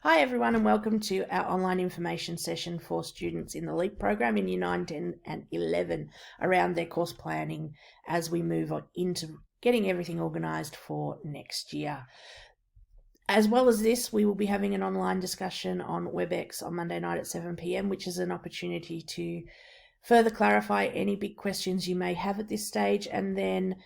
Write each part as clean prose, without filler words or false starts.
Hi everyone and welcome to our online information session for students in the LEAP program in Year 9, 10 and 11 around their course planning as we move on into getting everything organised for next year. As well as this, we will be having an online discussion on WebEx on Monday night at 7 p.m, which is an opportunity to further clarify any big questions you may have at this stage. And then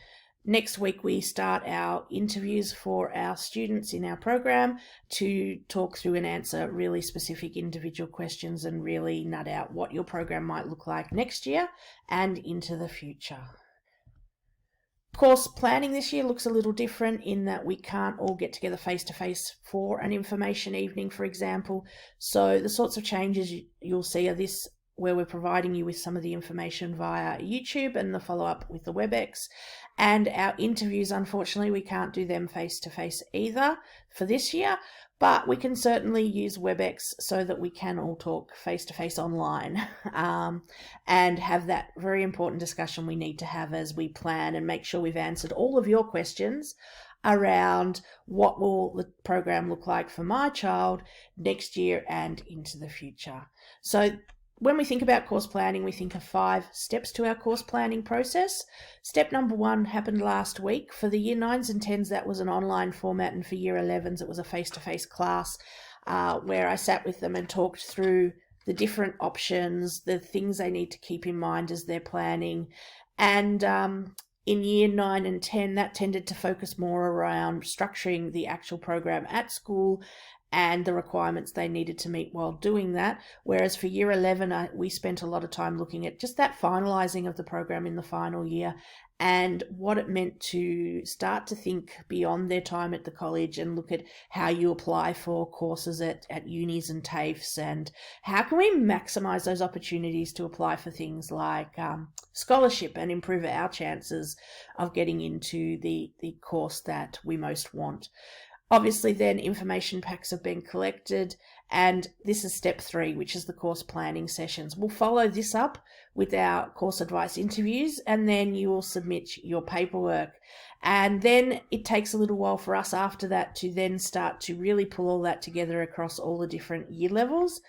next week we start our interviews for our students in our program to talk through and answer really specific individual questions and really nut out what your program might look like next year and into the future. Course planning this year looks a little different in that we can't all get together face-to-face for an information evening, for example. So the sorts of changes you'll see are this, where we're providing you with some of the information via YouTube and the follow-up with the WebEx. And our interviews, unfortunately, we can't do them face-to-face either for this year, but we can certainly use WebEx so that we can all talk face-to-face online and have that very important discussion we need to have as we plan and make sure we've answered all of your questions around what will the program look like for my child next year and into the future. So when we think about course planning, we think of 5 steps to our course planning process. Step number 1 happened last week. For the Year 9s and 10s, that was an online format, and for Year 11s, it was a face-to-face class where I sat with them and talked through the different options, the things they need to keep in mind as they're planning. And in Year 9 and 10, that tended to focus more around structuring the actual program at school and the requirements they needed to meet while doing that. Whereas for Year 11, we spent a lot of time looking at just that finalising of the program in the final year and what it meant to start to think beyond their time at the college and look at how you apply for courses at unis and TAFEs, and how can we maximise those opportunities to apply for things like scholarship and improve our chances of getting into the course that we most want. Obviously, then information packs have been collected, and this is step 3, which is the course planning sessions. We'll follow this up with our course advice interviews, and then you will submit your paperwork. And then it takes a little while for us after that to then start to really pull all that together across all the different year levels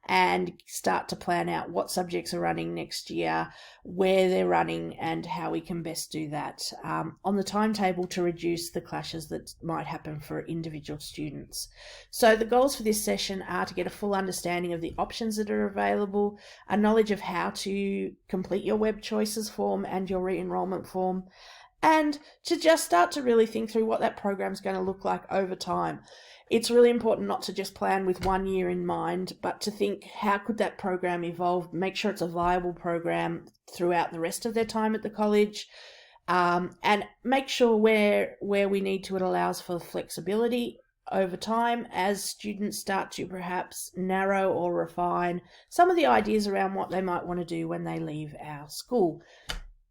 and start to plan out what subjects are running next year, where they're running, and how we can best do that on the timetable to reduce the clashes that might happen for individual students. So the goals for this session are to get a full understanding of the options that are available, a knowledge of how to complete your web choices form and your re-enrollment form, and to just start to really think through what that program is going to look like over time. It's really important not to just plan with 1 year in mind, but to think, how could that program evolve, make sure it's a viable program throughout the rest of their time at the college, and make sure where we need to, it allows for flexibility over time as students start to perhaps narrow or refine some of the ideas around what they might want to do when they leave our school.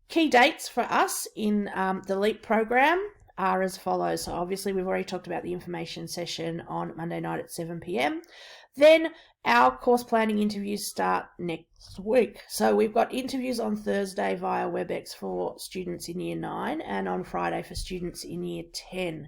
Key dates for us in the LEAP program are as follows. So obviously we've already talked about the information session on Monday night at 7 p.m. Then our course planning interviews start next week. So we've got interviews on Thursday via WebEx for students in Year 9 and on Friday for students in Year 10.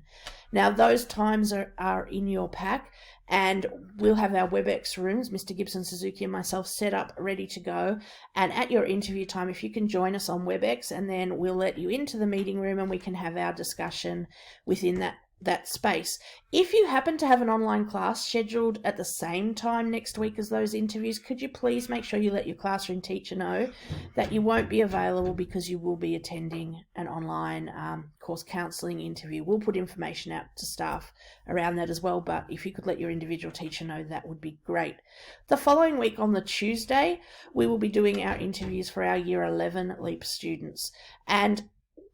Now those times are in your pack, and we'll have our WebEx rooms, Mr. Gibson, Suzuki and myself, set up ready to go. And at your interview time, if you can join us on WebEx, and then we'll let you into the meeting room and we can have our discussion within that space. If you happen to have an online class scheduled at the same time next week as those interviews, could you please make sure you let your classroom teacher know that you won't be available because you will be attending an online course counselling interview. We'll put information out to staff around that as well, but if you could let your individual teacher know, that would be great. The following week on the Tuesday, we will be doing our interviews for our Year 11 LEAP students, and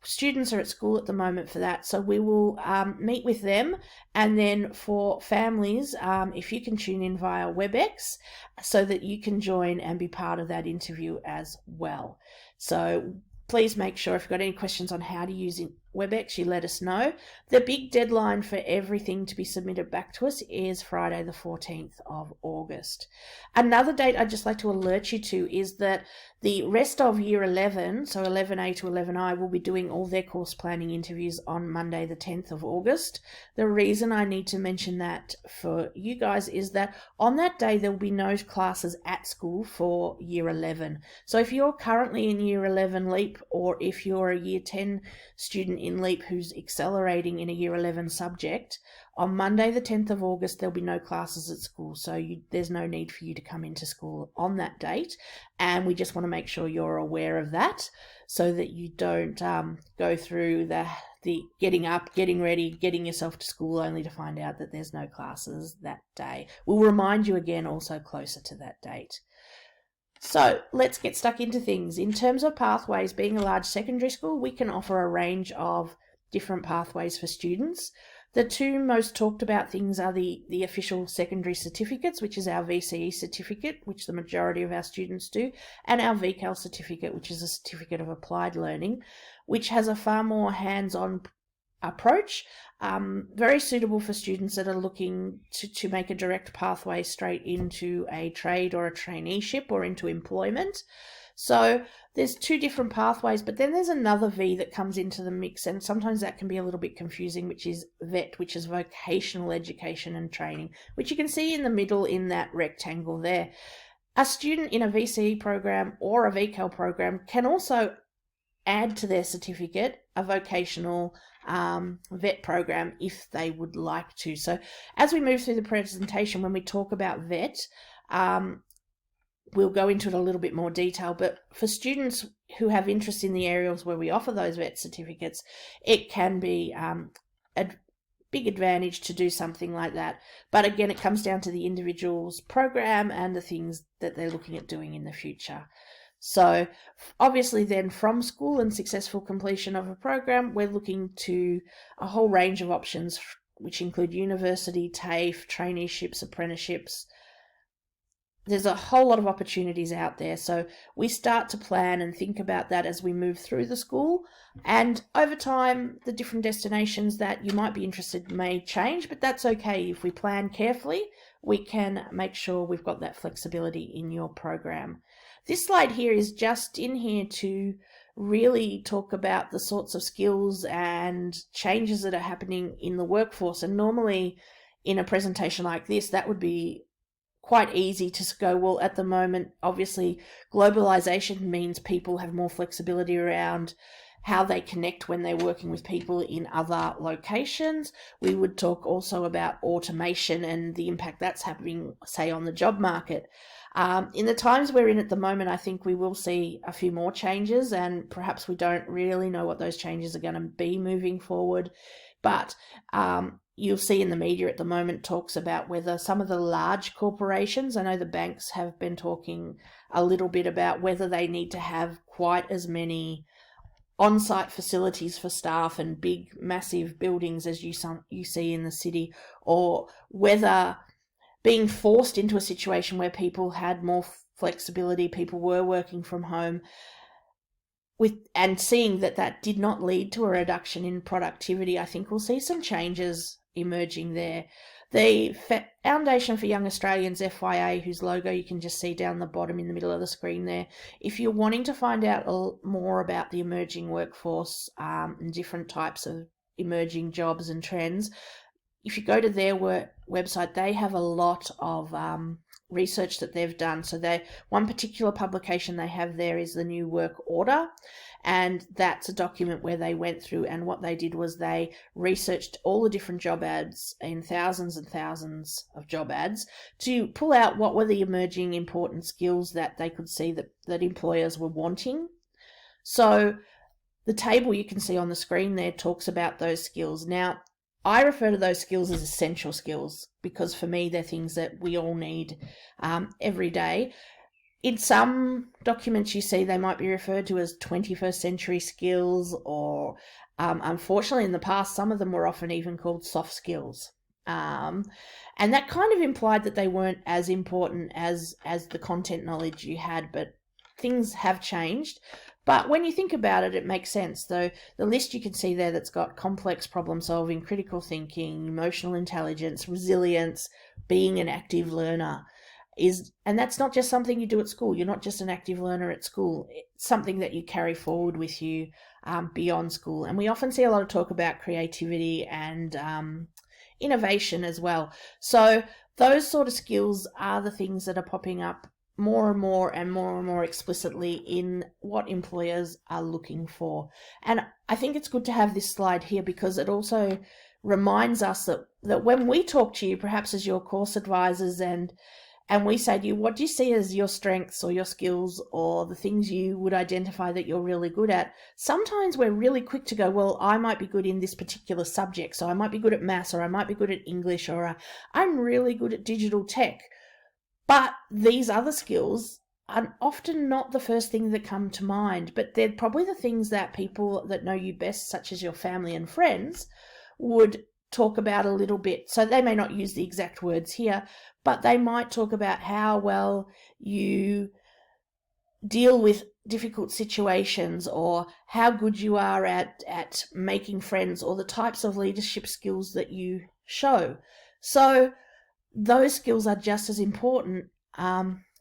students are at school at the moment for that, so we will meet with them. And then for families, if you can tune in via WebEx so that you can join and be part of that interview as well. So please make sure, if you've got any questions on how to use WebEx, you let us know. The big deadline for everything to be submitted back to us is Friday the 14th of August. Another date I'd just like to alert you to is that the rest of Year 11, so 11A to 11I, will be doing all their course planning interviews on Monday the 10th of August. The reason I need to mention that for you guys is that on that day there will be no classes at school for Year 11. So if you're currently in Year 11 LEAP, or if you're a Year 10 student in LEAP who's accelerating in a Year 11 subject, on Monday the 10th of August there'll be no classes at school, so there's no need for you to come into school on that date, and we just want to make sure you're aware of that so that you don't go through the getting up, getting ready, getting yourself to school only to find out that there's no classes that day. We'll remind you again also closer to that date. So let's get stuck into things. In terms of pathways, being a large secondary school, we can offer a range of different pathways for students. The two most talked about things are the official secondary certificates, which is our VCE certificate, which the majority of our students do, and our VCAL certificate, which is a certificate of applied learning, which has a far more hands-on approach, very suitable for students that are looking to make a direct pathway straight into a trade or a traineeship or into employment. So there's two different pathways, but then there's another V that comes into the mix, and sometimes that can be a little bit confusing, which is VET, which is Vocational Education and Training, which you can see in the middle in that rectangle there. A student in a VCE program or a VCAL program can also add to their certificate a vocational VET program if they would like to. So as we move through the presentation, when we talk about VET, we'll go into it a little bit more detail, but for students who have interest in the areas where we offer those VET certificates, it can be a big advantage to do something like that. But again, it comes down to the individual's program and the things that they're looking at doing in the future. So obviously then from school and successful completion of a program, we're looking to a whole range of options, which include university, TAFE, traineeships, apprenticeships. There's a whole lot of opportunities out there. So we start to plan and think about that as we move through the school. And over time, the different destinations that you might be interested in may change, but that's okay. If we plan carefully, we can make sure we've got that flexibility in your program. This slide here is just in here to really talk about the sorts of skills and changes that are happening in the workforce. And normally in a presentation like this, that would be quite easy to go, well, at the moment, obviously, globalization means people have more flexibility around how they connect when they're working with people in other locations. We would talk also about automation and the impact that's having, say, on the job market. In the times we're in at the moment, I think we will see a few more changes, and perhaps we don't really know what those changes are going to be moving forward. But you'll see in the media at the moment talks about whether some of the large corporations, I know the banks have been talking a little bit about whether they need to have quite as many on-site facilities for staff and big, massive buildings as you see in the city, or whether being forced into a situation where people had more flexibility, people were working from home, and seeing that did not lead to a reduction in productivity, I think we'll see some changes emerging there. The Foundation for Young Australians, FYA, whose logo you can just see down the bottom in the middle of the screen there, if you're wanting to find out more about the emerging workforce and different types of emerging jobs and trends, if you go to their website, they have a lot of research that they've done. So one particular publication they have there is the New Work Order, and that's a document where they went through, and what they did was they researched all the different job ads in thousands and thousands of job ads to pull out what were the emerging important skills that they could see that employers were wanting. So the table you can see on the screen there talks about those skills. Now, I refer to those skills as essential skills because for me, they're things that we all need every day. In some documents you see they might be referred to as 21st century skills, or unfortunately in the past, some of them were often even called soft skills. And that kind of implied that they weren't as important as the content knowledge you had, but things have changed. But when you think about it, it makes sense. Though the list you can see there that's got complex problem solving, critical thinking, emotional intelligence, resilience, being an active learner and that's not just something you do at school. You're not just an active learner at school. It's something that you carry forward with you beyond school. And we often see a lot of talk about creativity and innovation as well. So those sort of skills are the things that are popping up more and more explicitly in what employers are looking for. And I think it's good to have this slide here because it also reminds us that when we talk to you, perhaps as your course advisors, and we say to you, what do you see as your strengths or your skills or the things you would identify that you're really good at? Sometimes we're really quick to go, well, I might be good in this particular subject. So I might be good at maths, or I might be good at English, or I'm really good at digital tech. But these other skills are often not the first thing that come to mind, but they're probably the things that people that know you best, such as your family and friends, would talk about a little bit. So they may not use the exact words here, but they might talk about how well you deal with difficult situations, or how good you are at making friends, or the types of leadership skills that you show. So those skills are just as important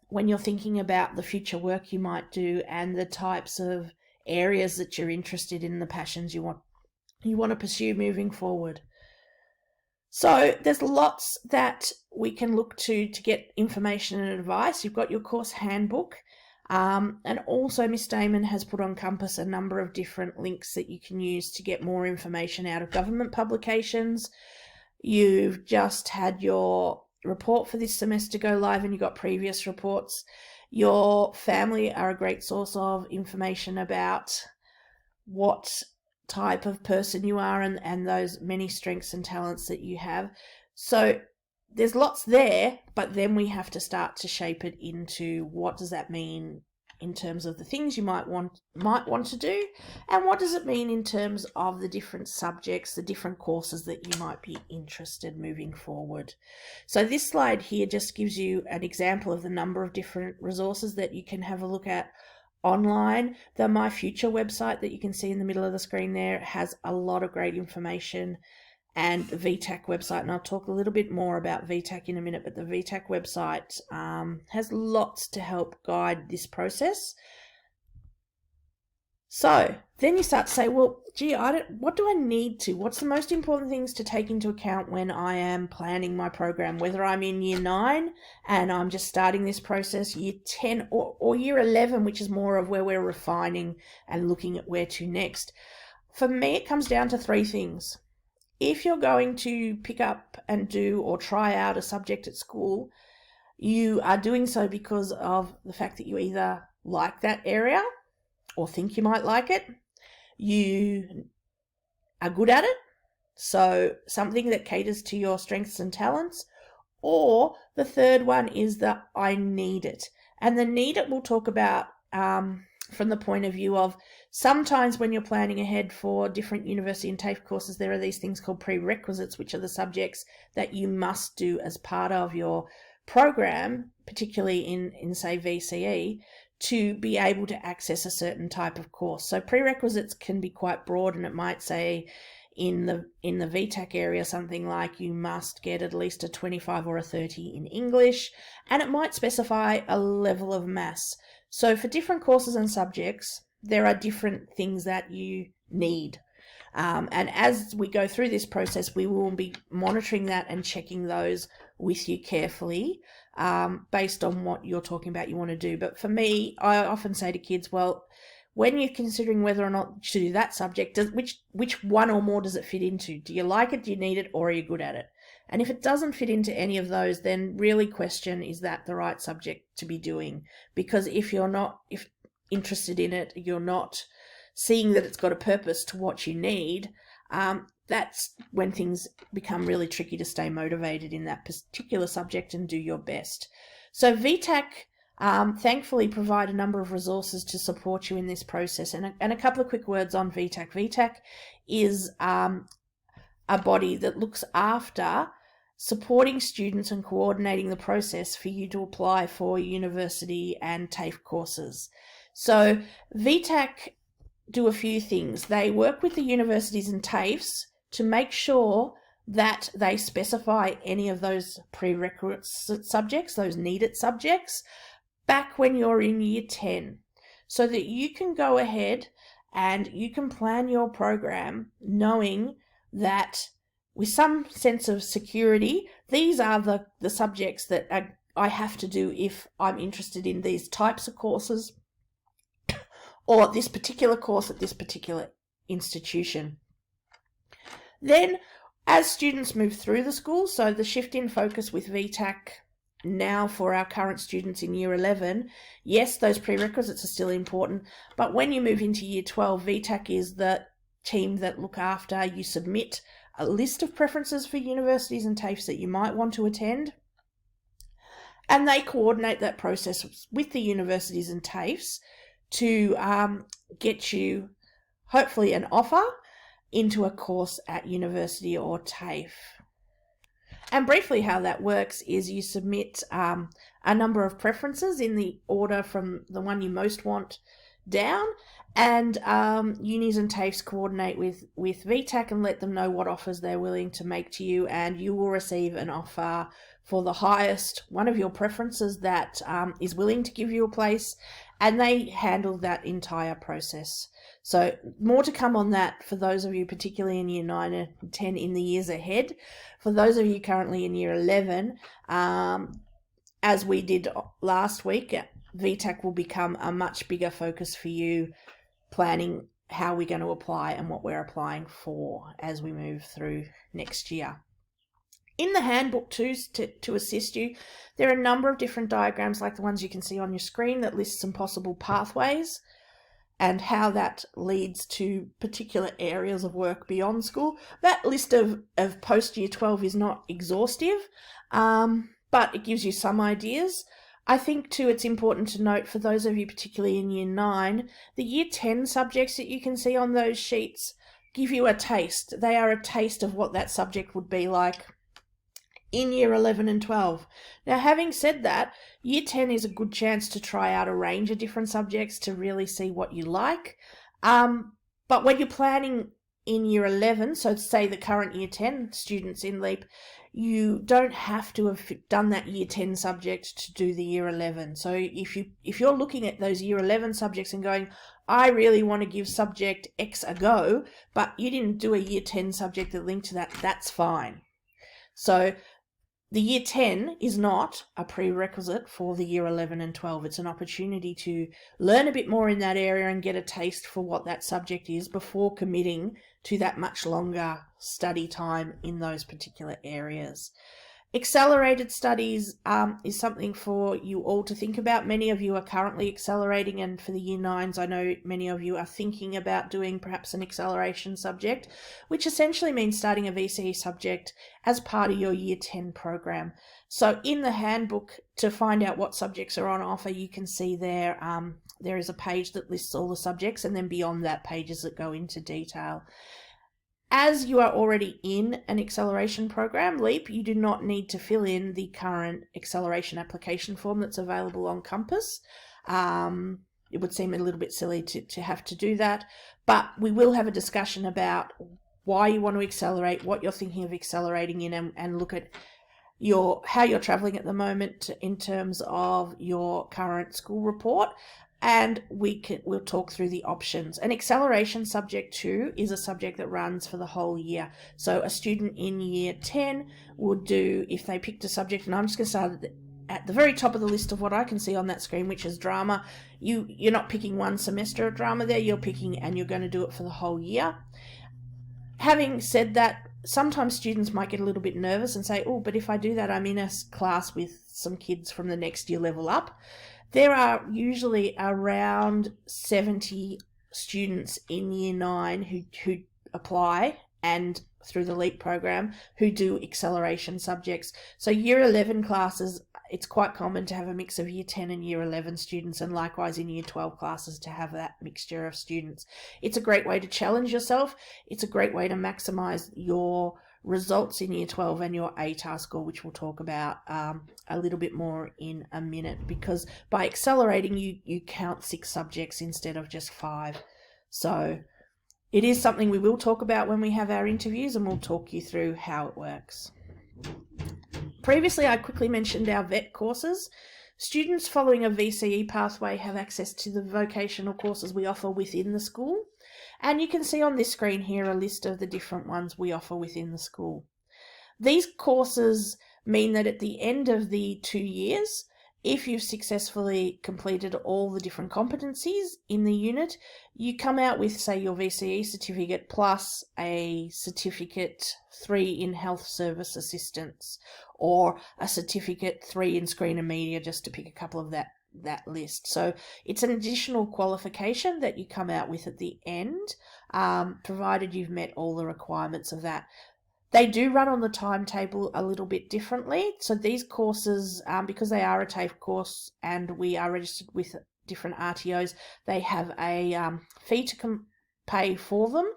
when you're thinking about the future work you might do and the types of areas that you're interested in, the passions you want to pursue moving forward. So there's lots that we can look to get information and advice. You've got your course handbook, and also Miss Damon has put on Compass a number of different links that you can use to get more information out of government publications. You've just had your report for this semester go live, and you got previous reports. Your family are a great source of information about what type of person you are and those many strengths and talents that you have. So there's lots there, but then we have to start to shape it into what does that mean in terms of the things you might want to do, and what does it mean in terms of the different subjects, the different courses that you might be interested moving forward. So this slide here just gives you an example of the number of different resources that you can have a look at online. The My Future website that you can see in the middle of the screen there has a lot of great information, and the VTEC website, and I'll talk a little bit more about VTEC in a minute, but the VTEC website has lots to help guide this process. So then you start to say, well, gee, what do I need to? What's the most important things to take into account when I am planning my program, whether I'm in year 9 and I'm just starting this process, year 10 or year 11, which is more of where we're refining and looking at where to next. For me, it comes down to 3 things. If you're going to pick up and do or try out a subject at school, you are doing so because of the fact that you either like that area or think you might like it, you are good at it, so something that caters to your strengths and talents, or the third one is that I need it. And the need it we'll talk about from the point of view of sometimes when you're planning ahead for different university and TAFE courses, there are these things called prerequisites, which are the subjects that you must do as part of your program, particularly in say VCE, to be able to access a certain type of course. So prerequisites can be quite broad, and it might say in the VTEC area something like you must get at least a 25 or a 30 in English, and it might specify a level of maths. So for different courses and subjects, there are different things that you need. And as we go through this process, we will be monitoring that and checking those with you carefully based on what you're talking about you want to do. But for me, I often say to kids, well, when you're considering whether or not to do that subject, which one or more does it fit into? Do you like it, do you need it, or are you good at it? And if it doesn't fit into any of those, then really question, is that the right subject to be doing? Because if you're not interested in it, you're not seeing that it's got a purpose to what you need, that's when things become really tricky to stay motivated in that particular subject and do your best. So VTEC thankfully provide a number of resources to support you in this process. And a couple of quick words on VTEC. VTEC is a body that looks after supporting students and coordinating the process for you to apply for university and TAFE courses. So VTEC do a few things. They work with the universities and TAFEs to make sure that they specify any of those prerequisite subjects, those needed subjects, back when you're in year 10, so that you can go ahead and you can plan your program knowing that with some sense of security, these are the subjects that I have to do if I'm interested in these types of courses or this particular course at this particular institution. Then, as students move through the school, so the shift in focus with VTEC now for our current students in year 11, yes, those prerequisites are still important, but when you move into year 12, VTEC is the team that look after you submit a list of preferences for universities and TAFEs that you might want to attend, and they coordinate that process with the universities and TAFEs to get you hopefully an offer into a course at university or TAFE. And briefly how that works is you submit a number of preferences in the order from the one you most want down, and unis and TAFEs coordinate with VTEC and let them know what offers they're willing to make to you, and you will receive an offer for the highest one of your preferences that is willing to give you a place, and they handle that entire process. So more to come on that for those of you particularly in year 9 and 10 in the years ahead. For those of you currently in year 11, as we did last week, VTEC will become a much bigger focus for you, planning how we're going to apply and what we're applying for as we move through next year. In the handbook too, to assist you, there are a number of different diagrams like the ones you can see on your screen that list some possible pathways and how that leads to particular areas of work beyond school. That list of post-year 12 is not exhaustive, but it gives you some ideas. I think too it's important to note for those of you particularly in year 9, the year 10 subjects that you can see on those sheets give you a taste. They are a taste of what that subject would be like in year 11 and 12. Now, having said that, year 10 is a good chance to try out a range of different subjects to really see what you like. But when you're planning in year 11, so say the current year 10 students in LEAP, you don't have to have done that year 10 subject to do the year 11. So if you're looking at those year 11 subjects and going, I really want to give subject X a go, but you didn't do a year 10 subject that linked to that, that's fine. So the year 10 is not a prerequisite for the year 11 and 12. It's an opportunity to learn a bit more in that area and get a taste for what that subject is before committing to that much longer study time in those particular areas. Accelerated studies is something for you all to think about. Many of you are currently accelerating, and for the year 9s, I know many of you are thinking about doing perhaps an acceleration subject, which essentially means starting a VCE subject as part of your year 10 program. So in the handbook, to find out what subjects are on offer, you can see there is a page that lists all the subjects, and then beyond that, pages that go into detail. As you are already in an acceleration program, LEAP, you do not need to fill in the current acceleration application form that's available on Compass. It would seem a little bit silly to have to do that, but we will have a discussion about why you want to accelerate, what you're thinking of accelerating in, and look at how you're traveling at the moment in terms of your current school report. And we'll talk through the options. An acceleration subject too is a subject that runs for the whole year. So a student in year 10 would do, if they picked a subject, and I'm just going to start at the very top of the list of what I can see on that screen, which is drama. You're not picking one semester of drama there, you're picking, and you're going to do it for the whole year. Having said that, sometimes students might get a little bit nervous and say, oh, but if I do that, I'm in a class with some kids from the next year level up. There are usually around 70 students in year 9 who apply and through the LEAP program who do acceleration subjects. So year 11 classes, it's quite common to have a mix of year 10 and year 11 students, and likewise in year 12 classes to have that mixture of students. It's a great way to challenge yourself. It's a great way to maximize your results in Year 12 and your ATAR score, which we'll talk about a little bit more in a minute, because by accelerating, you count 6 subjects instead of just 5. So it is something we will talk about when we have our interviews, and we'll talk you through how it works. Previously, I quickly mentioned our VET courses. Students following a VCE pathway have access to the vocational courses we offer within the school. And you can see on this screen here a list of the different ones we offer within the school. These courses mean that at the end of the 2 years, if you've successfully completed all the different competencies in the unit, you come out with, say, your VCE certificate plus a certificate 3 in health service assistance, or a certificate 3 in screen and media, just to pick a couple of that list. So it's an additional qualification that you come out with at the end, provided you've met all the requirements of that. They do run on the timetable a little bit differently. So these courses, because they are a TAFE course and we are registered with different RTOs, they have a fee to pay for them.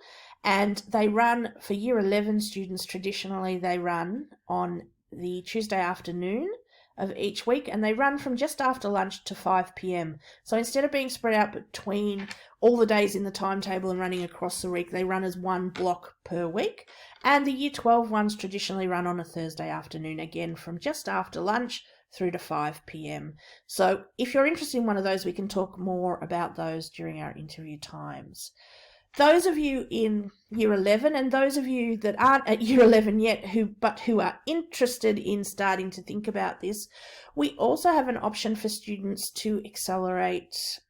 And they run, for Year 11 students, traditionally they run on the Tuesday afternoon of each week, and they run from just after lunch to 5 p.m. So instead of being spread out between all the days in the timetable and running across the week, they run as one block per week. And the Year 12 ones traditionally run on a Thursday afternoon, again from just after lunch through to 5 p.m. So if you're interested in one of those, we can talk more about those during our interview times. Those of you in Year 11 and those of you that aren't at Year 11 yet who are interested in starting to think about this, we also have an option for students to accelerate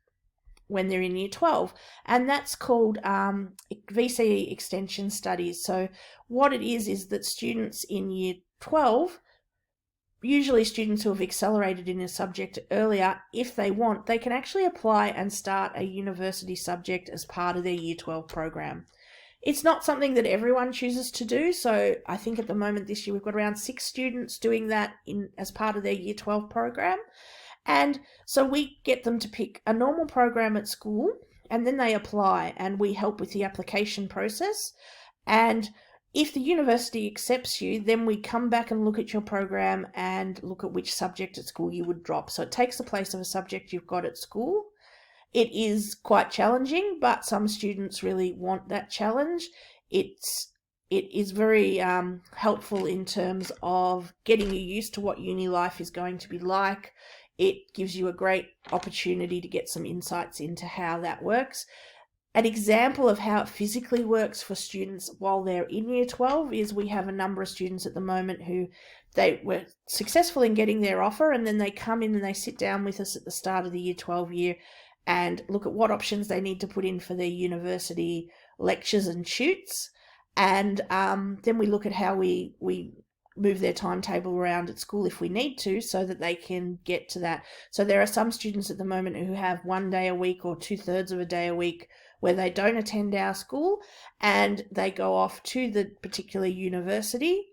when they're in Year 12, and that's called VCE Extension Studies. So what it is that students in Year 12, usually students who have accelerated in a subject earlier, if they want, they can actually apply and start a university subject as part of their Year 12 program. It's not something that everyone chooses to do, so I think at the moment this year we've got around 6 students doing that as part of their Year 12 program. And so we get them to pick a normal program at school, and then they apply, and we help with the application process. And if the university accepts you, then we come back and look at your program and look at which subject at school you would drop. So it takes the place of a subject you've got at school. It is quite challenging, but some students really want that challenge. It is very helpful in terms of getting you used to what uni life is going to be like. It gives you a great opportunity to get some insights into how that works. An example of how it physically works for students while they're in Year 12 is we have a number of students at the moment who they were successful in getting their offer, and then they come in and they sit down with us at the start of the Year 12 year and look at what options they need to put in for their university lectures and shoots. And then we look at how we move their timetable around at school if we need to, so that they can get to that. So there are some students at the moment who have 1 day a week or 2/3 of a day a week where they don't attend our school, and they go off to the particular university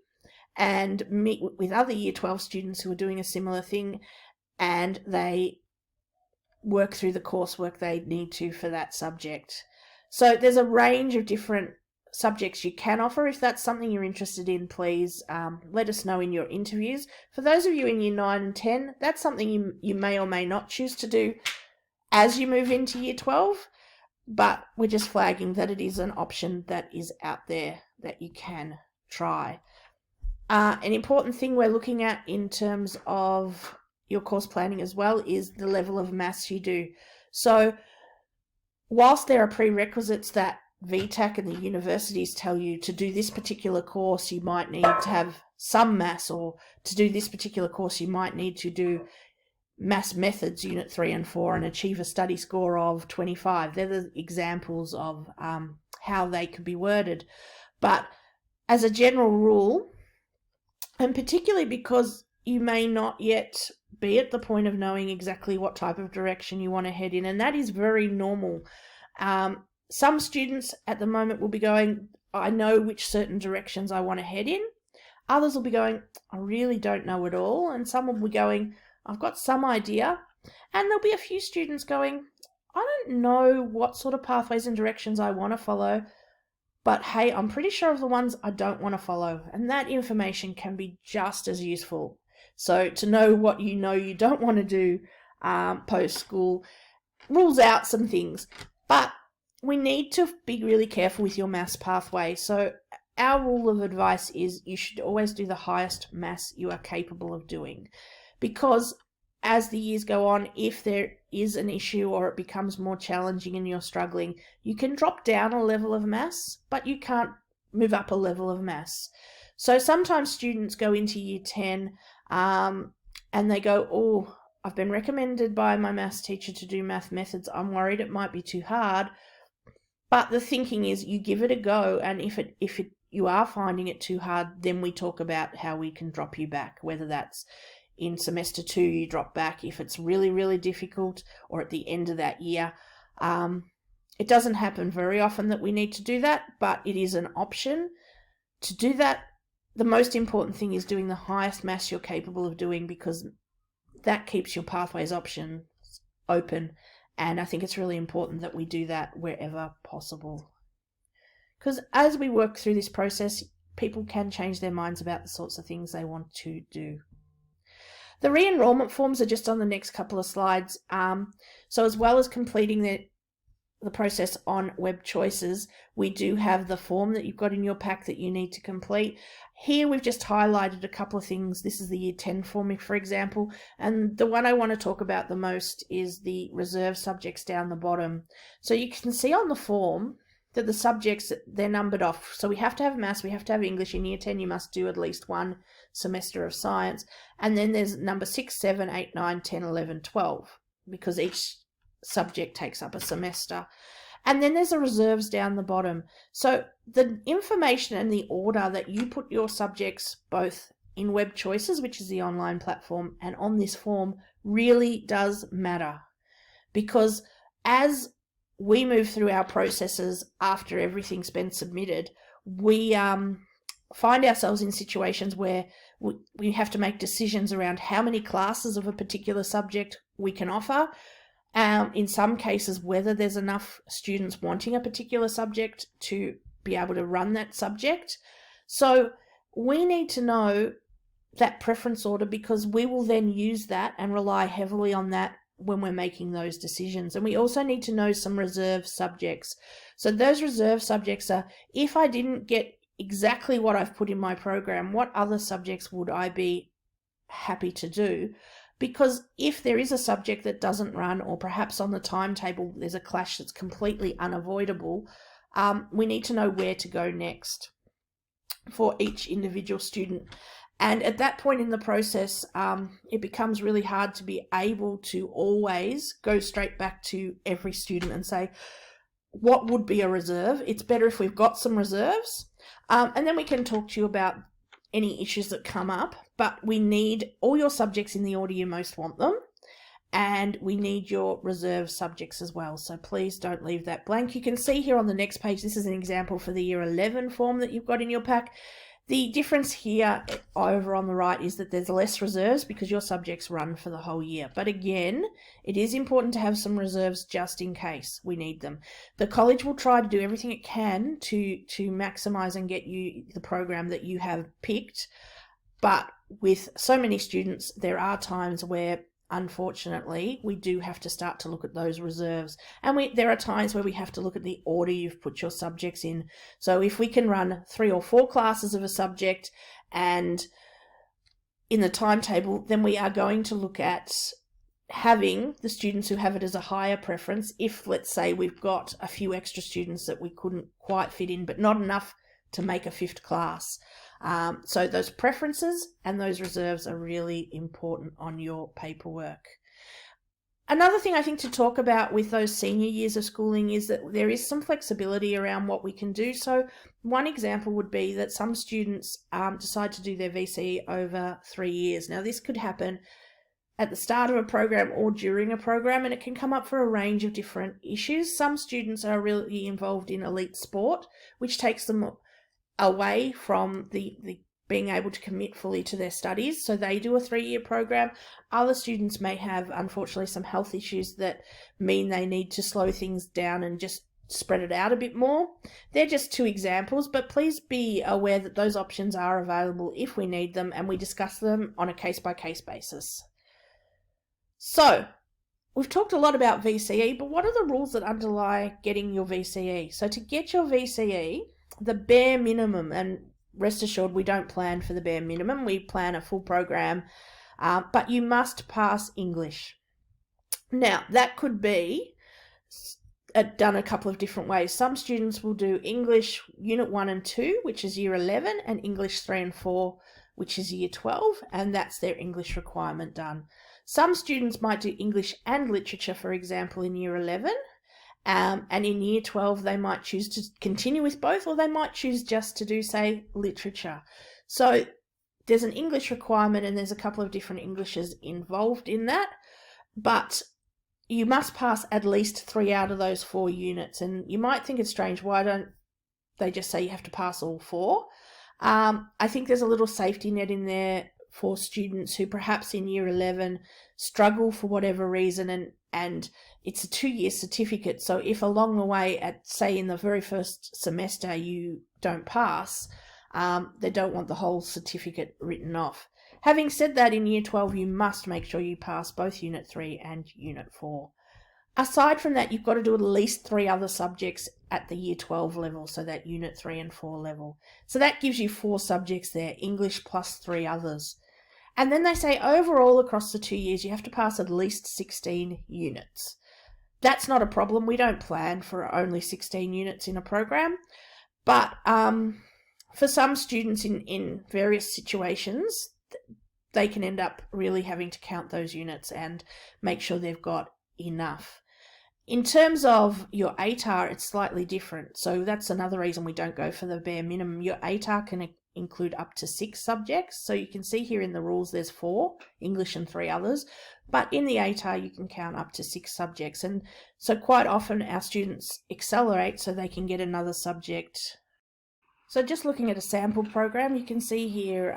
and meet with other Year 12 students who are doing a similar thing, and they work through the coursework they need to for that subject. So there's a range of different subjects you can offer. If that's something you're interested in, please let us know in your interviews. For those of you in Year 9 and 10, that's something you may or may not choose to do as you move into Year 12, but we're just flagging that it is an option that is out there that you can try. An important thing we're looking at in terms of your course planning as well is the level of maths you do. So whilst there are prerequisites that VTEC and the universities tell you to do this particular course, you might need to have some maths, or to do this particular course, you might need to do Maths Methods Unit 3 and 4 and achieve a study score of 25. They're the examples of how they could be worded. But as a general rule, and particularly because you may not yet be at the point of knowing exactly what type of direction you want to head in, and that is very normal. Some students at the moment will be going, I know which certain directions I want to head in. Others will be going, I really don't know at all. And some will be going, I've got some idea. And there'll be a few students going, I don't know what sort of pathways and directions I want to follow, but hey, I'm pretty sure of the ones I don't want to follow, and that information can be just as useful. So to know what you don't want to do post-school rules out some things, but we need to be really careful with your maths pathway. So our rule of advice is you should always do the highest maths you are capable of doing, because as the years go on, if there is an issue or it becomes more challenging and you're struggling, you can drop down a level of maths, but you can't move up a level of maths. So sometimes students go into year 10 and they go, oh, I've been recommended by my maths teacher to do math methods. I'm worried it might be too hard. But the thinking is you give it a go, and if you are finding it too hard, then we talk about how we can drop you back, whether that's in semester 2 you drop back if it's really, really difficult, or at the end of that year. It doesn't happen very often that we need to do that, but it is an option to do that. The most important thing is doing the highest maths you're capable of doing, because that keeps your pathways options open, and I think it's really important that we do that wherever possible. Because as we work through this process, people can change their minds about the sorts of things they want to do. The re-enrollment forms are just on the next couple of slides. So as well as completing the process on web choices, we do have the form that you've got in your pack that you need to complete. Here we've just highlighted a couple of things. This is the year 10 form, for example, and the one I want to talk about the most is the reserve subjects down the bottom. So you can see on the form that the subjects, they're numbered off. So we have to have maths, we have to have English. In year 10 you must do at least one semester of science, and then there's number 6, 7, 8, 9, 10, 11, 12, because each subject takes up a semester. And then there's the reserves down the bottom. So the information and the order that you put your subjects both in web choices, which is the online platform, and on this form really does matter, because as we move through our processes after everything's been submitted, we find ourselves in situations where we have to make decisions around how many classes of a particular subject we can offer. In some cases, whether there's enough students wanting a particular subject to be able to run that subject. So we need to know that preference order, because we will then use that and rely heavily on that when we're making those decisions. And we also need to know some reserve subjects. So those reserve subjects are, if I didn't get exactly what I've put in my program, what other subjects would I be happy to do? Because if there is a subject that doesn't run, or perhaps on the timetable there's a clash that's completely unavoidable, we need to know where to go next for each individual student. And at that point in the process, it becomes really hard to be able to always go straight back to every student and say, what would be a reserve? It's better if we've got some reserves, and then we can talk to you about any issues that come up. But we need all your subjects in the order you most want them, and we need your reserve subjects as well. So please don't leave that blank. You can see here on the next page, this is an example for the year 11 form that you've got in your pack. The difference here over on the right is that there's less reserves because your subjects run for the whole year. But again, it is important to have some reserves just in case we need them. The college will try to do everything it can to maximise and get you the program that you have picked. But with so many students, there are times where, unfortunately, we do have to start to look at those reserves. And there are times where we have to look at the order you've put your subjects in. So if we can run 3 or 4 classes of a subject and in the timetable, then we are going to look at having the students who have it as a higher preference. If, let's say, we've got a few extra students that we couldn't quite fit in, but not enough to make a 5th class. So those preferences and those reserves are really important on your paperwork. Another thing I think to talk about with those senior years of schooling is that there is some flexibility around what we can do. So one example would be that some students decide to do their VCE over 3 years. Now this could happen at the start of a program or during a program, and it can come up for a range of different issues. Some students are really involved in elite sport, which takes them away from the being able to commit fully to their studies, so they do a 3-year program. Other students may have, unfortunately, some health issues that mean they need to slow things down and just spread it out a bit more. They're just 2 examples, but please be aware that those options are available if we need them, and we discuss them on a case-by-case basis. So, we've talked a lot about VCE, but what are the rules that underlie getting your VCE? So to get your VCE, the bare minimum, and rest assured we don't plan for the bare minimum, we plan a full program, but you must pass English. Now, that could be done a couple of different ways. Some students will do English Unit 1 and 2, which is Year 11, and English 3 and 4, which is Year 12, and that's their English requirement done. Some students might do English and Literature, for example, in Year 11, and in Year 12 they might choose to continue with both, or they might choose just to do, say, Literature. So there's an English requirement, and there's a couple of different Englishes involved in that, but you must pass at least 3 out of those 4 units. And you might think it's strange, why don't they just say you have to pass all 4? I think there's a little safety net in there for students who perhaps in Year 11 struggle for whatever reason, and it's a 2-year certificate. So if along the way, at say in the very first semester, you don't pass, they don't want the whole certificate written off. Having said that, in Year 12, you must make sure you pass both Unit 3 and Unit 4. Aside from that, you've got to do at least 3 other subjects at the Year 12 level, so that Unit 3 and 4 level. So that gives you 4 subjects there, English plus 3 others. And then they say overall across the 2 years, you have to pass at least 16 units. That's not a problem. We don't plan for only 16 units in a program. But for some students in various situations, they can end up really having to count those units and make sure they've got enough. In terms of your ATAR, it's slightly different. So that's another reason we don't go for the bare minimum. Your ATAR can include up to 6 subjects. So you can see here in the rules there's 4, English and 3 others. But in the ATAR you can count up to 6 subjects. And so quite often our students accelerate so they can get another subject. So just looking at a sample program, you can see here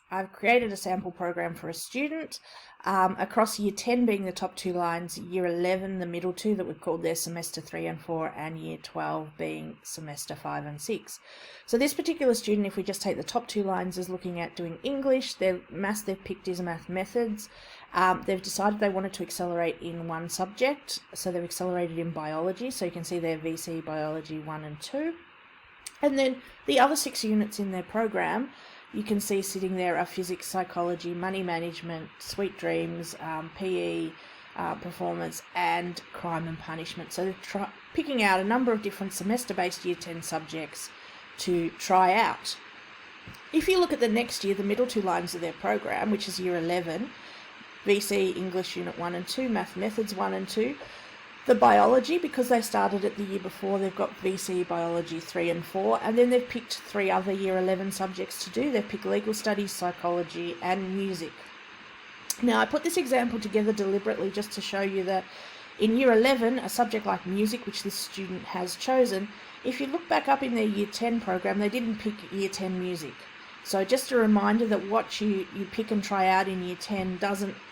I've created a sample program for a student across Year 10 being the top 2 lines, Year 11 the middle 2 that we've called their Semester 3 and 4, and Year 12 being Semester 5 and 6. So this particular student, if we just take the top 2 lines, is looking at doing English. Their maths they've picked is math methods. They've decided they wanted to accelerate in one subject, so they've accelerated in biology. So you can see their VC Biology 1 and 2. And then the other 6 units in their program, you can see sitting there are physics, psychology, money management, sweet dreams, PE, performance, and crime and punishment. So they're picking out a number of different semester-based Year 10 subjects to try out. If you look at the next year, the middle 2 lines of their program, which is Year 11, VC English Unit 1 and 2, Math Methods 1 and 2, the biology, because they started it the year before, they've got VC Biology 3 and 4, and then they've picked 3 other Year 11 subjects to do. They've picked legal studies, psychology, and music. Now, I put this example together deliberately just to show you that in Year 11, a subject like music, which this student has chosen, if you look back up in their Year 10 program, they didn't pick Year 10 music. So just a reminder that what you pick and try out in Year 10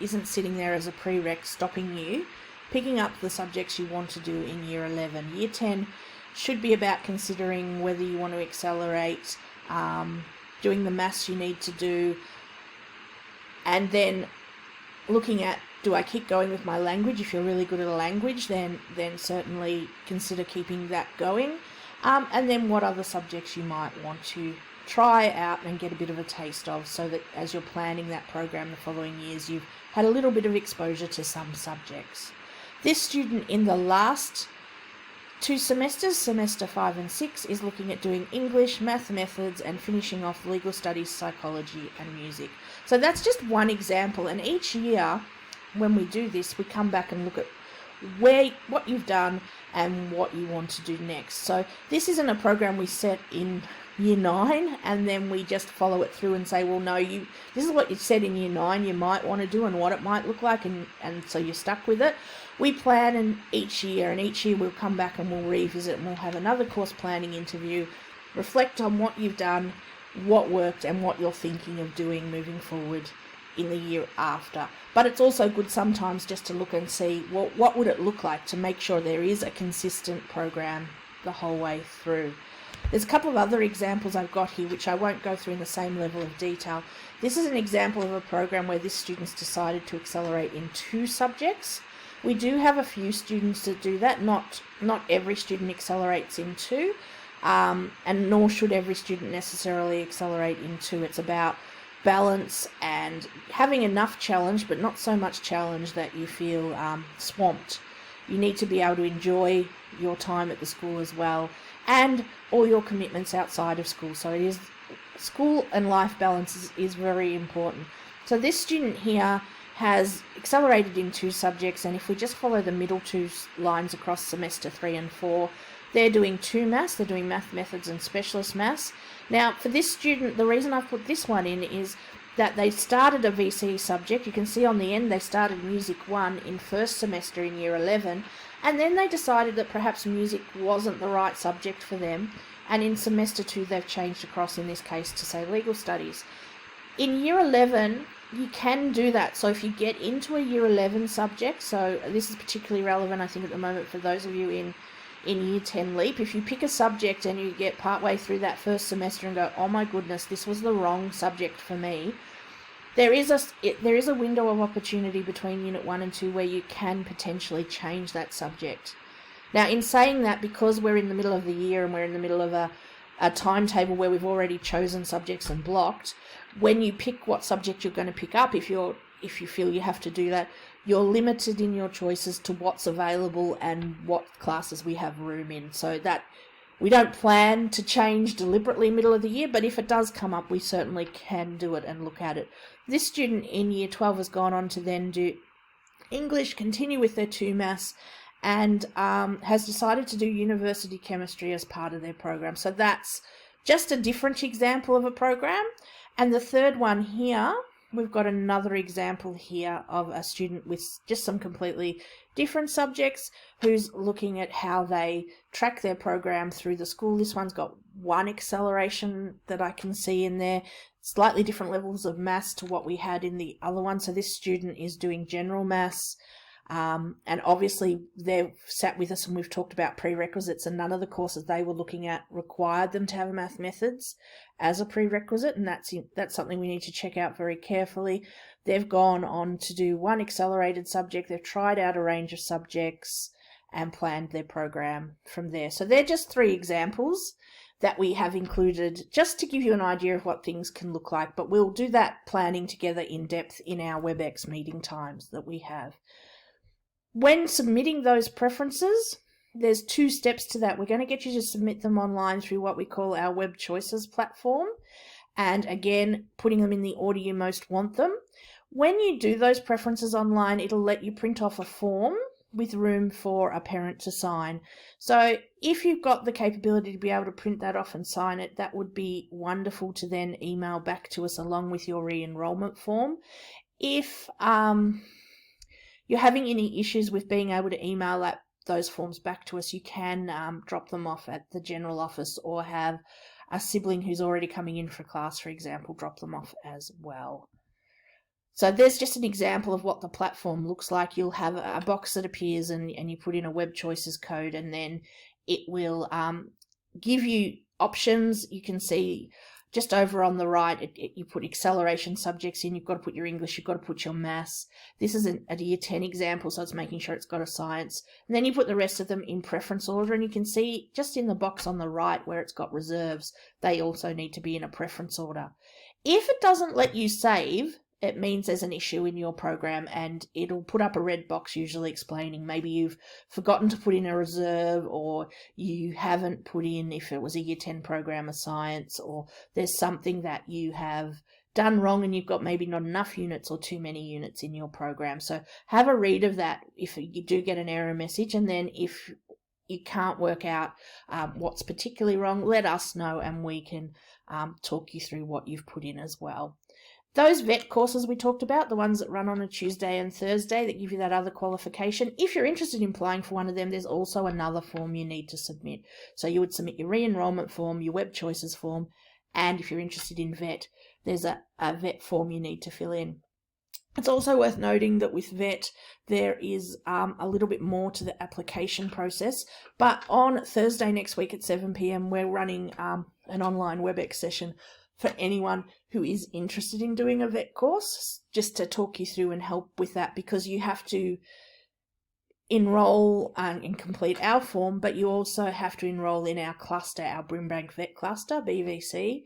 isn't sitting there as a prereq stopping you picking up the subjects you want to do in Year 11. Year 10 should be about considering whether you want to accelerate, doing the maths you need to do, and then looking at, do I keep going with my language? If you're really good at a language, then certainly consider keeping that going. And then what other subjects you might want to try out and get a bit of a taste of, so that as you're planning that program the following years, you've had a little bit of exposure to some subjects. This student in the last 2 semesters, Semester 5 and 6, is looking at doing English, math methods, and finishing off legal studies, psychology, and music. So that's just one example, and each year when we do this, we come back and look at what you've done and what you want to do next. So this isn't a program we set in Year 9 and then we just follow it through and say, well, no, this is what you said in Year 9 you might want to do and what it might look like, and so you're stuck with it. We plan each year we'll come back and we'll revisit, and we'll have another course planning interview, reflect on what you've done, what worked, and what you're thinking of doing moving forward in the year after. But it's also good sometimes just to look and see, well, what would it look like to make sure there is a consistent program the whole way through. There's a couple of other examples I've got here which I won't go through in the same level of detail. This is an example of a program where this student's decided to accelerate in 2 subjects. We do have a few students that do that. Not every student accelerates in 2, and nor should every student necessarily accelerate in 2. It's about balance and having enough challenge, but not so much challenge that you feel swamped. You need to be able to enjoy your time at the school as well, and all your commitments outside of school. So it is school and life balance is very important. So this student here has accelerated in 2 subjects, and if we just follow the middle 2 lines across semester 3 and 4, they're doing 2 maths, they're doing math methods and specialist maths. Now for this student, the reason I've put this one in is that they started a VCE subject. You can see on the end they started Music 1 in first semester in year 11, and then they decided that perhaps music wasn't the right subject for them, and in semester 2 they've changed across, in this case, to say legal studies. In year 11 you can do that. So if you get into a year 11 subject, so this is particularly relevant I think at the moment for those of you in year 10 LEAP, if you pick a subject and you get partway through that first semester and go, oh my goodness, this was the wrong subject for me, there is a window of opportunity between Unit 1 and 2 where you can potentially change that subject. Now in saying that, because we're in the middle of the year and we're in the middle of a timetable where we've already chosen subjects and blocked, when you pick what subject you're going to pick up, if you feel you have to do that, you're limited in your choices to what's available and what classes we have room in. So that we don't plan to change deliberately middle of the year, but if it does come up, we certainly can do it and look at it. This student in year 12 has gone on to then do English, continue with their 2 maths, and has decided to do university chemistry as part of their program. So that's just a different example of a program. And the third one here, we've got another example here of a student with just some completely different subjects who's looking at how they track their program through the school. This one's got 1 acceleration that I can see in there, slightly different levels of maths to what we had in the other one. So this student is doing general maths, and obviously they've sat with us and we've talked about prerequisites, and none of the courses they were looking at required them to have math methods as a prerequisite, and that's something we need to check out very carefully. They've gone on to do 1 accelerated subject. They've tried out a range of subjects and planned their program from there. So they're just 3 examples that we have included just to give you an idea of what things can look like, but we'll do that planning together in depth in our WebEx meeting times that we have. When submitting those preferences, there's 2 steps to that. We're going to get you to submit them online through what we call our Web Choices platform, and again, putting them in the order you most want them. When you do those preferences online, it'll let you print off a form with room for a parent to sign. So if you've got the capability to be able to print that off and sign it, that would be wonderful to then email back to us along with your re-enrollment form. If you're having any issues with being able to email those forms back to us, you can drop them off at the general office, or have a sibling who's already coming in for class, for example, drop them off as well. So there's just an example of what the platform looks like. You'll have a box that appears and you put in a Web Choices code, and then it will give you options. You can see just over on the right, you put acceleration subjects in. You've got to put your English, you've got to put your maths. This is a year 10 example, so it's making sure it's got a science. And then you put the rest of them in preference order, and you can see just in the box on the right where it's got reserves, they also need to be in a preference order. If it doesn't let you save, it means there's an issue in your program, and it'll put up a red box usually explaining maybe you've forgotten to put in a reserve, or you haven't put in, if it was a year 10 program, a science, or there's something that you have done wrong and you've got maybe not enough units or too many units in your program. So have a read of that if you do get an error message, and then if you can't work out what's particularly wrong, let us know and we can talk you through what you've put in as well. Those VET courses we talked about, the ones that run on a Tuesday and Thursday that give you that other qualification, if you're interested in applying for one of them, there's also another form you need to submit. So you would submit your re-enrollment form, your Web Choices form, and if you're interested in VET, there's a VET form you need to fill in. It's also worth noting that with VET, there is a little bit more to the application process. But on Thursday next week at 7 p.m, we're running an online WebEx session for anyone who is interested in doing a VET course, just to talk you through and help with that, because you have to enroll and complete our form, but you also have to enroll in our cluster, our Brimbank VET cluster, BVC,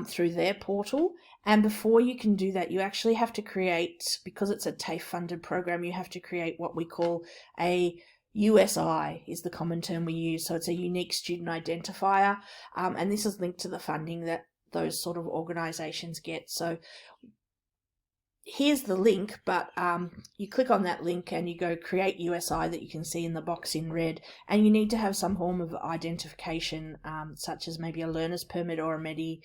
through their portal. And before you can do that, you actually have to create, because it's a TAFE funded program, you have to create what we call a USI, is the common term we use. So it's a unique student identifier. And this is linked to the funding that those sort of organisations get. So here's the link, but you click on that link and you go create USI that you can see in the box in red, and you need to have some form of identification, such as maybe a learner's permit or a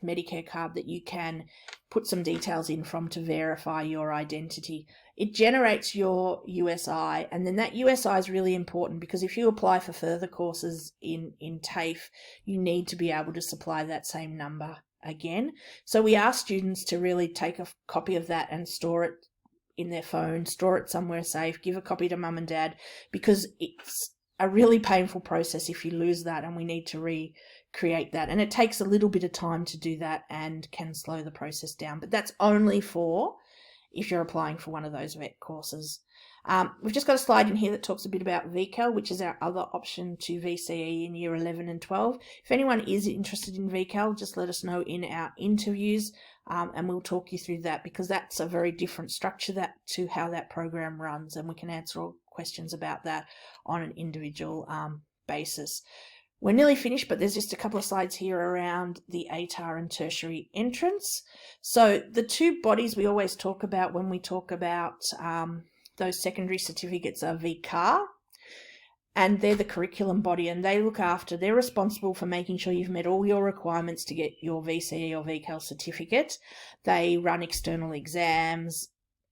Medicare card that you can put some details in from to verify your identity. It generates your USI, and then that USI is really important, because if you apply for further courses in TAFE, you need to be able to supply that same number again. So we ask students to really take a copy of that and store it in their phone, store it somewhere safe, give a copy to mum and dad, because it's a really painful process if you lose that, and we need to recreate that. And it takes a little bit of time to do that and can slow the process down. But that's only for if you're applying for one of those VET courses. We've just got a slide in here that talks a bit about VCAL, which is our other option to VCE in year 11 and 12. If anyone is interested in VCAL, just let us know in our interviews, and we'll talk you through that, because that's a very different structure to how that program runs, and we can answer all questions about that on an individual basis. We're nearly finished, but there's just a couple of slides here around the ATAR and tertiary entrance. So the two bodies we always talk about when we talk about those secondary certificates are VCAL, and they're the curriculum body, and they're responsible for making sure you've met all your requirements to get your VCE or VCAL certificate. They run external exams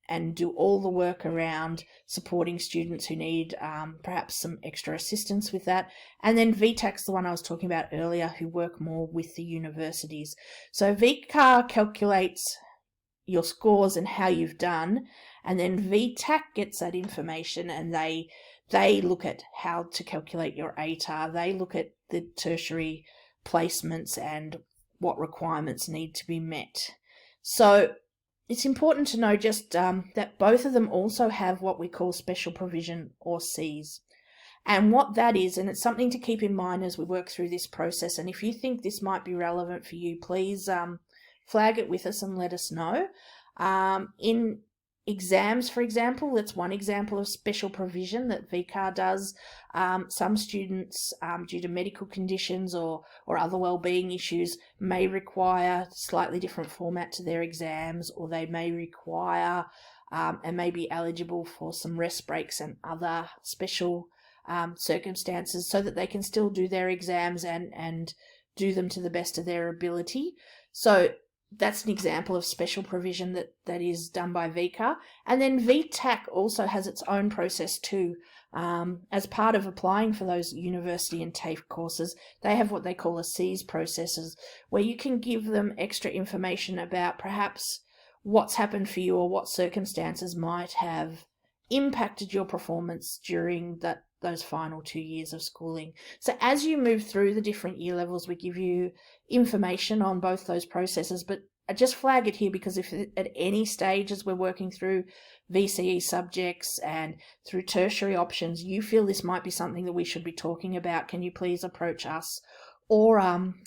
and do all the work around supporting students who need perhaps some extra assistance with that. And then VTEC's the one I was talking about earlier, who work more with the universities. So VCAL calculates your scores and how you've done, and then VTEC gets that information, and they look at how to calculate your ATAR. They look at the tertiary placements and what requirements need to be met. So it's important to know just that both of them also have what we call special provision, or Cs. And what that is, and it's something to keep in mind as we work through this process, and if you think this might be relevant for you, please flag it with us and let us know. In exams, for example, that's one example of special provision that VCAL does. Some students, due to medical conditions or other wellbeing issues, may require slightly different format to their exams, or they may require and may be eligible for some rest breaks and other special circumstances, so that they can still do their exams and do them to the best of their ability. So that's an example of special provision that is done by VCAL. And then VTEC also has its own process too. As part of applying for those university and TAFE courses, they have what they call a Cs processes, where you can give them extra information about perhaps what's happened for you or what circumstances might have impacted your performance during those final 2 years of schooling. So as you move through the different year levels, we give you information on both those processes, but I just flag it here because if at any stage as we're working through VCE subjects and through tertiary options, you feel this might be something that we should be talking about, can you please approach us or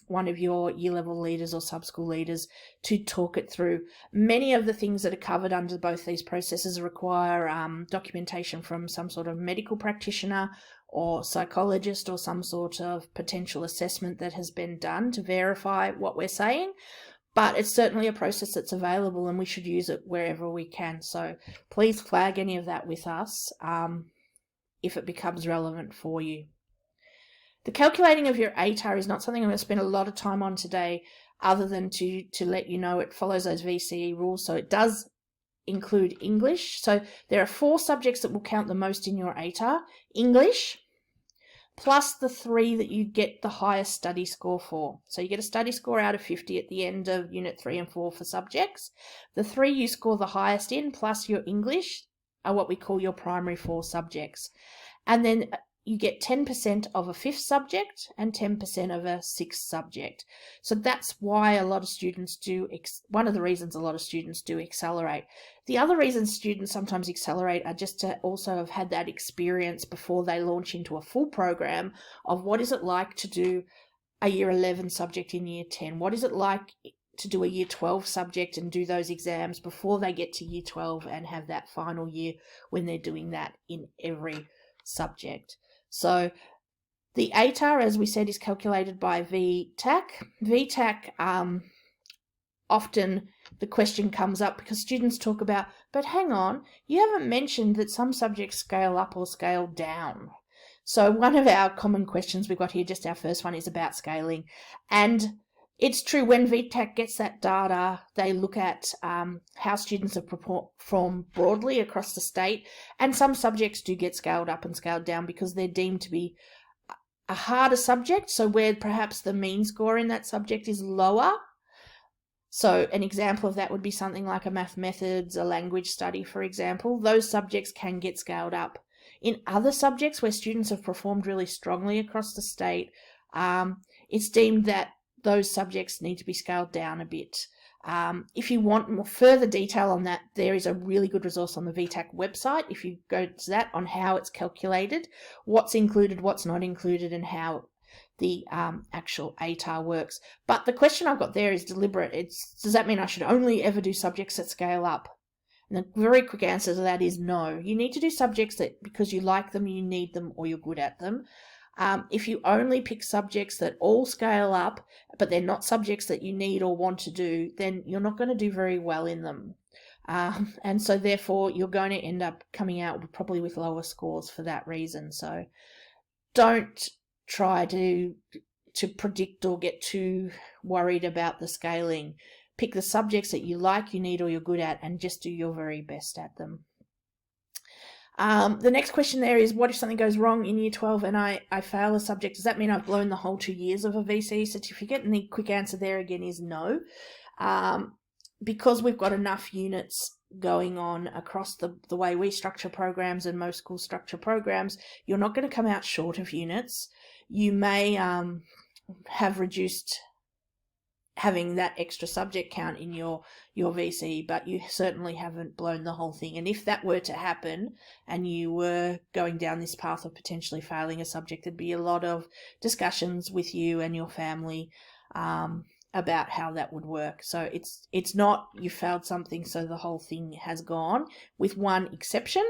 one of your year level leaders or sub-school leaders to talk it through. Many of the things that are covered under both these processes require documentation from some sort of medical practitioner or psychologist, or some sort of potential assessment that has been done to verify what we're saying. But it's certainly a process that's available, and we should use it wherever we can. So please flag any of that with us if it becomes relevant for you. The calculating of your ATAR is not something I'm going to spend a lot of time on today, other than to let you know it follows those VCE rules. So it does include English. So there are 4 subjects that will count the most in your ATAR. English, plus the 3 that you get the highest study score for. So you get a study score out of 50 at the end of Unit 3 and 4 for subjects. The 3 you score the highest in, plus your English, are what we call your primary 4 subjects. And then you get 10% of a 5th subject and 10% of a 6th subject. So that's why a lot of students do, one of the reasons a lot of students do accelerate. The other reasons students sometimes accelerate are just to also have had that experience before they launch into a full program of what is it like to do a Year 11 subject in Year 10? What is it like to do a Year 12 subject and do those exams before they get to Year 12 and have that final year when they're doing that in every subject? So the ATAR, as we said, is calculated by VTEC. VTEC, often the question comes up because students talk about, but hang on, you haven't mentioned that some subjects scale up or scale down. So one of our common questions we've got here, just our first one, is about scaling. And it's true, when VTEC gets that data, they look at how students have performed broadly across the state, and some subjects do get scaled up and scaled down because they're deemed to be a harder subject, so where perhaps the mean score in that subject is lower. So an example of that would be something like a math methods, a language study, for example. Those subjects can get scaled up. In other subjects where students have performed really strongly across the state, it's deemed that those subjects need to be scaled down a bit. If you want more further detail on that, there is a really good resource on the VTEC website. If you go to that, on how it's calculated, what's included, what's not included, and how the actual ATAR works. But the question I've got there is deliberate. Does that mean I should only ever do subjects that scale up? And the very quick answer to that is no. You need to do subjects that because you like them, you need them, or you're good at them. If you only pick subjects that all scale up, but they're not subjects that you need or want to do, then you're not going to do very well in them. And so therefore you're going to end up coming out probably with lower scores for that reason. So don't try to predict or get too worried about the scaling. Pick the subjects that you like, you need, or you're good at, and just do your very best at them. The next question there is, what if something goes wrong in Year 12 and I fail a subject? Does that mean I've blown the whole 2 years of a VCE certificate? And the quick answer there again is no. Because we've got enough units going on across the way we structure programs and most schools structure programs, you're not going to come out short of units. You may have reduced having that extra subject count in your VCE, but you certainly haven't blown the whole thing. And if that were to happen and you were going down this path of potentially failing a subject, there'd be a lot of discussions with you and your family about how that would work. So it's not you failed something so the whole thing has gone, with one exception,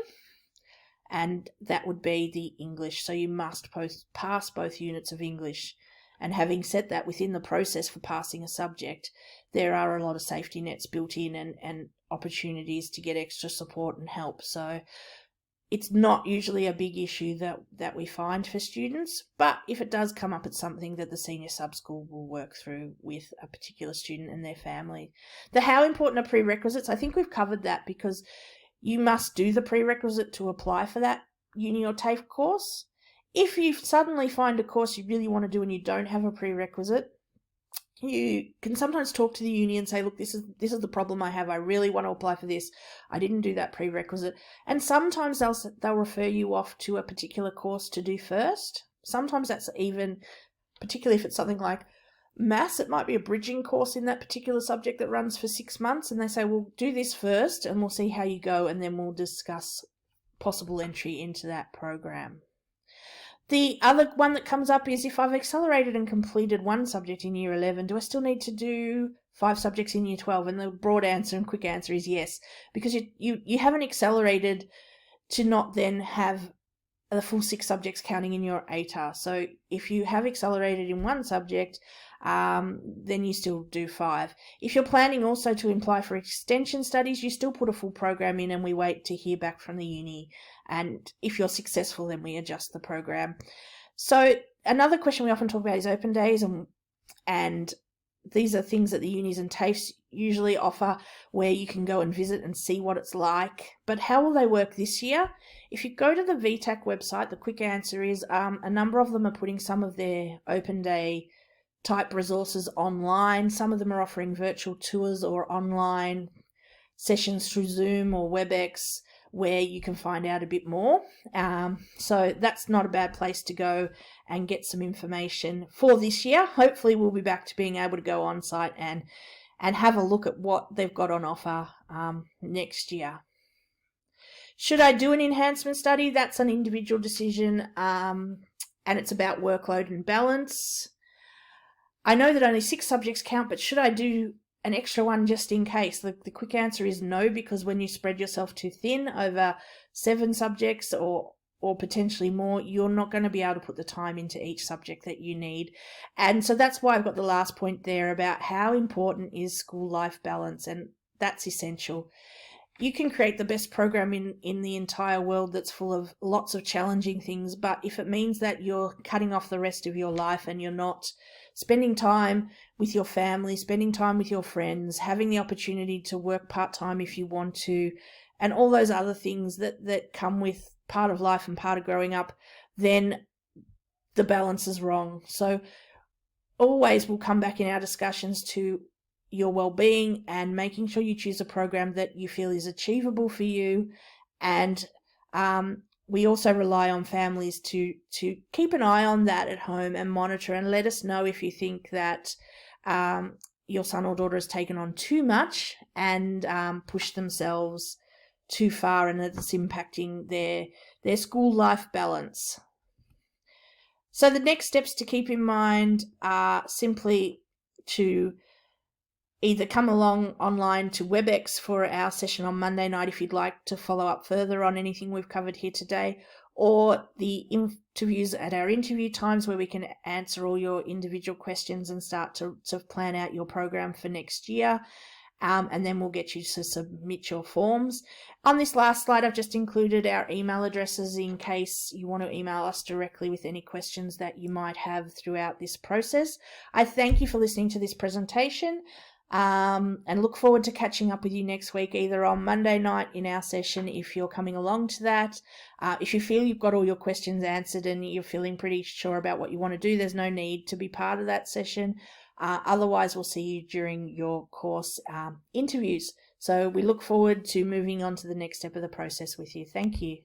and that would be the English. So you must pass both units of English. And having said that, within the process for passing a subject, there are a lot of safety nets built in and opportunities to get extra support and help. So it's not usually a big issue that we find for students, but if it does come up, it's something that the senior sub-school will work through with a particular student and their family. The how important are prerequisites? I think we've covered that, because you must do the prerequisite to apply for that uni or TAFE course. If you suddenly find a course you really want to do and you don't have a prerequisite, you can sometimes talk to the uni and say, look, this is the problem I have. I really want to apply for this. I didn't do that prerequisite. And sometimes they'll refer you off to a particular course to do first. Sometimes that's even, particularly if it's something like maths, it might be a bridging course in that particular subject that runs for 6 months. And they say, well, do this first and we'll see how you go. And then we'll discuss possible entry into that program. The other one that comes up is, if I've accelerated and completed one subject in Year 11, do I still need to do 5 subjects in Year 12? And the broad answer and quick answer is yes, because you haven't accelerated to not then have the full 6 subjects counting in your ATAR. So if you have accelerated in one subject, then you still do 5. If you're planning also to apply for extension studies, you still put a full program in and we wait to hear back from the uni. And if you're successful, then we adjust the program. So another question we often talk about is open days and these are things that the unis and TAFEs usually offer, where you can go and visit and see what it's like. But how will they work this year? If you go to the VTEC website, the quick answer is a number of them are putting some of their open day type resources online. Some of them are offering virtual tours or online sessions through Zoom or WebEx, where you can find out a bit more. So that's not a bad place to go and get some information for this year. Hopefully we'll be back to being able to go on site and have a look at what they've got on offer next year. Should I do an enhancement study? That's an individual decision, and it's about workload and balance. I know that only 6 subjects count, but should I do an extra one just in case? The quick answer is no, because when you spread yourself too thin over 7 subjects or potentially more, you're not going to be able to put the time into each subject that you need. And so that's why I've got the last point there about how important is school life balance, and that's essential. You can create the best program in the entire world that's full of lots of challenging things, but if it means that you're cutting off the rest of your life and you're not spending time with your family, spending time with your friends, having the opportunity to work part-time if you want to, and all those other things that come with part of life and part of growing up, then the balance is wrong. So always we'll come back in our discussions to your well-being and making sure you choose a program that you feel is achievable for you. And we also rely on families to keep an eye on that at home and monitor, and let us know if you think that your son or daughter has taken on too much and pushed themselves too far, and it's impacting their school life balance. So the next steps to keep in mind are simply to either come along online to WebEx for our session on Monday night if you'd like to follow up further on anything we've covered here today, or the interviews at our interview times where we can answer all your individual questions and start to plan out your program for next year. And then we'll get you to submit your forms. On this last slide, I've just included our email addresses in case you want to email us directly with any questions that you might have throughout this process. I thank you for listening to this presentation. And look forward to catching up with you next week, either on Monday night in our session if you're coming along to that. If you feel you've got all your questions answered and you're feeling pretty sure about what you want to do, there's no need to be part of that session. Otherwise, we'll see you during your course interviews. So we look forward to moving on to the next step of the process with you. Thank you.